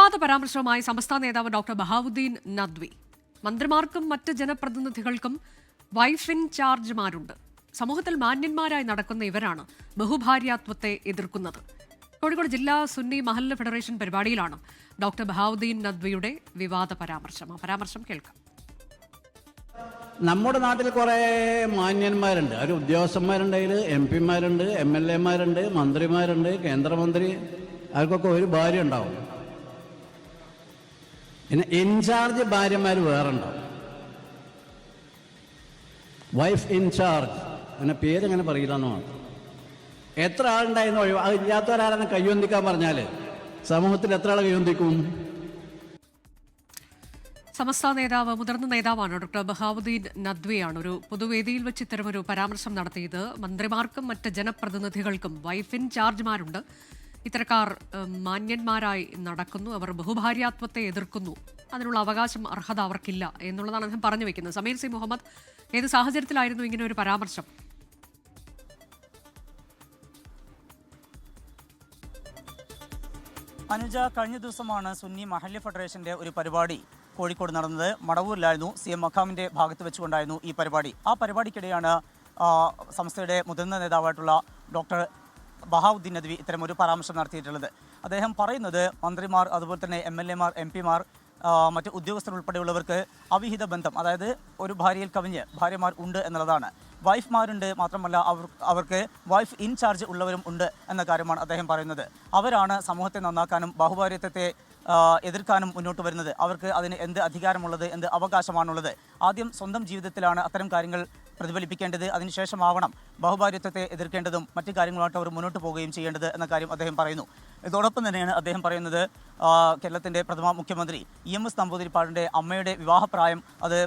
വിവാദ പരാമർശവുമായി സംസ്ഥാന നേതാവ് ഡോക്ടർ ബഹാവുദ്ദീൻ നദ്വി. മന്ത്രിമാർക്കും മറ്റ് ജനപ്രതിനിധികൾക്കും വൈഫ് ഇൻ ചാർജുമാരുണ്ട്. സമൂഹത്തിൽ മാന്യന്മാരായി നടക്കുന്ന ഇവരാണ് ബഹുഭാര്യാത്വത്തെ എതിർക്കുന്നത്. കോഴിക്കോട് ജില്ലാ സുന്നി മഹല്ല് ഫെഡറേഷൻ പരിപാടിയിലാണ് ഡോക്ടർ ബഹാവുദ്ദീൻ നദ്വിയുടെ വിവാദ പരാമർശം. ആ പരാമർശം കേൾക്കാം. നമ്മുടെ നാട്ടിൽ കുറേ മാന്യന്മാരുണ്ട്. അവർ ഉദ്യോഗസ്ഥന്മാരുണ്ട്, അതിൽ MP-മാരുണ്ട്, MLA-മാരുണ്ട്, മന്ത്രിമാരുണ്ട്, കേന്ദ്രമന്ത്രി. അവർക്കൊക്കെ ഒരു ഭാര്യ ഉണ്ടാവും. പിന്നെ ഇൻചാർജ് ഭാര്യമാർ വേറെ ഉണ്ടാവും. വൈഫ് ഇൻചാർജ് അങ്ങനെ പേരങ്ങനെ പറയില്ല എന്ന് മാത്രം. എത്ര ആളുണ്ടായിരുന്നു അത് ഇല്ലാത്തവരാരെന്ന് കയ്യൊന്തിക്കാൻ പറഞ്ഞാൽ സമൂഹത്തിൽ എത്ര ആൾ കയ്യൊന്തിക്കും? സമസ്ത നേതാവ്, മുതിർന്ന നേതാവാണ് ഡോക്ടർ ബഹാവുദ്ദീൻ നദ്വിയാണ് ഒരു പൊതുവേദിയിൽ വെച്ച് ഇത്തരമൊരു പരാമർശം നടത്തിയത്. മന്ത്രിമാർക്കും മറ്റ് ജനപ്രതിനിധികൾക്കും വൈഫ് ഇൻ ചാർജുമാരുണ്ട്. ഇത്തരക്കാർ മാന്യന്മാരായി നടക്കുന്നു, അവർ ബഹുഭാര്യാത്വത്തെ എതിർക്കുന്നു, അതിനുള്ള അവകാശം, അർഹത അവർക്കില്ല എന്നുള്ളതാണ് അദ്ദേഹം പറഞ്ഞു വെക്കുന്നത്. സമീർ സി മുഹമ്മദ്, ഏത് സാഹചര്യത്തിലായിരുന്നു ഇങ്ങനെ ഒരു പരാമർശം? അനുജ, കഴിഞ്ഞ ദിവസമാണ് സുന്നി മഹല്ല് ഫെഡറേഷന്റെ ഒരു പരിപാടി കോഴിക്കോട് നടന്നത്. മടവൂരിലായിരുന്നു. CM മഖാമിന്റെ ഭാഗത്ത് വെച്ചുകൊണ്ടായിരുന്നു ഈ പരിപാടി. ആ പരിപാടിക്കിടെയാണ് സംസ്ഥയുടെ മുതിർന്ന നേതാവായിട്ടുള്ള ഡോക്ടർ ബഹാവുദ്ദീൻ നദ്വി ഇത്തരമൊരു പരാമർശം നടത്തിയിട്ടുള്ളത്. അദ്ദേഹം പറയുന്നത് മന്ത്രിമാർ, അതുപോലെ തന്നെ MLA-മാർ, MP-മാർ, മറ്റ് ഉദ്യോഗസ്ഥർ ഉൾപ്പെടെയുള്ളവർക്ക് അവിഹിത ബന്ധം, അതായത് ഒരു ഭാര്യയിൽ കവിഞ്ഞ് ഭാര്യമാർ ഉണ്ട് എന്നുള്ളതാണ്. വൈഫ്മാരുണ്ട്, മാത്രമല്ല അവർക്ക് വൈഫ് ഇൻ ചാർജ് ഉള്ളവരും ഉണ്ട് എന്ന കാര്യമാണ് അദ്ദേഹം പറയുന്നത്. അവരാണ് സമൂഹത്തെ നന്നാക്കാനും ബഹുഭാര്യത്വത്തെ എതിർക്കാനും മുന്നോട്ട് വരുന്നത്. അവർക്ക് അതിന് എന്ത് അധികാരമുള്ളത്, എന്ത് അവകാശമാണുള്ളത്? ആദ്യം സ്വന്തം ജീവിതത്തിലാണ് അത്തരം കാര്യങ്ങൾ പ്രതിഫലിപ്പിക്കേണ്ടത്. അതിനുശേഷമാവണം ബഹുഭാര്യത്വത്തെ എതിർക്കേണ്ടതും മറ്റു കാര്യങ്ങളുമായിട്ട് അവർ മുന്നോട്ട് പോവുകയും ചെയ്യേണ്ടത് എന്ന കാര്യം അദ്ദേഹം പറയുന്നു. ഇതോടൊപ്പം തന്നെയാണ് അദ്ദേഹം പറയുന്നത് കേരളത്തിൻ്റെ പ്രഥമ മുഖ്യമന്ത്രി EMS നമ്പൂതിരിപ്പാടിൻ്റെ അമ്മയുടെ വിവാഹപ്രായം അത്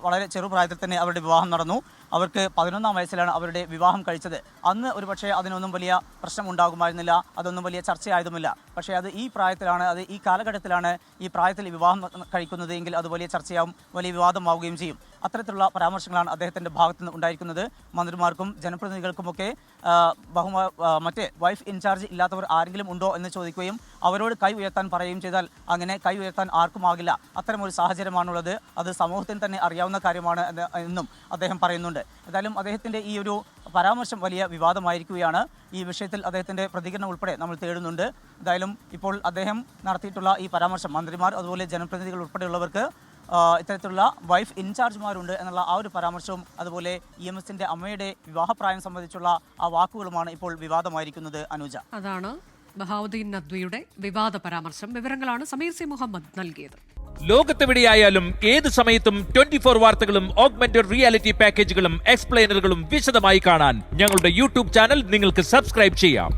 വളരെ ചെറുപ്രായത്തിൽ തന്നെ അവരുടെ വിവാഹം നടന്നു. അവർക്ക് 11-ാം വയസ്സിലാണ് അവരുടെ വിവാഹം കഴിച്ചത്. അന്ന് ഒരുപക്ഷെ അതിനൊന്നും വലിയ പ്രശ്നം ഉണ്ടാകുമായിരുന്നില്ല, അതൊന്നും വലിയ ചർച്ചയായതുമില്ല. പക്ഷേ അത് ഈ പ്രായത്തിലാണ്, അത് ഈ കാലഘട്ടത്തിലാണ് ഈ പ്രായത്തിൽ വിവാഹം കഴിക്കുന്നത് എങ്കിൽ അത് വലിയ ചർച്ചയാവും, വലിയ വിവാദമാവുകയും ചെയ്യും. അത്തരത്തിലുള്ള പരാമർശങ്ങളാണ് അദ്ദേഹത്തിൻ്റെ ഭാഗത്തു നിന്ന് ഉണ്ടായിരിക്കുന്നത്. മന്ത്രിമാർക്കും ജനപ്രതിനിധികൾക്കുമൊക്കെ മറ്റേ വൈഫ് ഇൻചാർജ് ഇല്ലാത്തവർ ആരെങ്കിലും ഉണ്ടോ എന്ന് ചോദിക്കുകയും അവരോട് കൈ ഉയർത്താൻ പറയുകയും ചെയ്താൽ അങ്ങനെ കൈ ഉയർത്താൻ ആർക്കുമാകില്ല. അത്തരമൊരു സാഹചര്യമാണുള്ളത്. അത് സമൂഹത്തിന് തന്നെ അറിയാവുന്ന കാര്യമാണ് എന്നും അദ്ദേഹം പറയുന്നുണ്ട്. എന്തായാലും അദ്ദേഹത്തിൻ്റെ ഈ ഒരു പരാമർശം വലിയ വിവാദമായിരിക്കുകയാണ്. ഈ വിഷയത്തിൽ അദ്ദേഹത്തിൻ്റെ പ്രതികരണം ഉൾപ്പെടെ നമ്മൾ തേടുന്നുണ്ട്. എന്തായാലും ഇപ്പോൾ അദ്ദേഹം നടത്തിയിട്ടുള്ള ഈ പരാമർശം മന്ത്രിമാർ, അതുപോലെ ജനപ്രതിനിധികൾ ഉൾപ്പെടെയുള്ളവർക്ക് ഇത്തരത്തിലുള്ള വൈഫ് ഇൻചാർജുമാരുണ്ട് എന്നുള്ള ആ ഒരു പരാമർശവും അതുപോലെ EMSന്റെ അമ്മയുടെ വിവാഹപ്രായം സംബന്ധിച്ചുള്ള ആ വാക്കുകളുമാണ് ഇപ്പോൾ വിവാദമായിരിക്കുന്നത്. അനുജ, അതാണ് ബഹാവുദ്ദീൻ നദ്വിയുടെ വിവാദ പരാമർശം. വിവരങ്ങളാണ് സമീർ സി മുഹമ്മദ് നൽകിയത്. ലോകത്തെവിടെയായാലും ഏത് സമയത്തും 24 വാർത്തകളും ഓഗ്മെന്റഡ് റിയാലിറ്റി പാക്കേജുകളും എക്സ്പ്ലെയിനറുകളും വിശദമായി കാണാൻ ഞങ്ങളുടെ YouTube ചാനൽ നിങ്ങൾക്ക് സബ്സ്ക്രൈബ് ചെയ്യാം.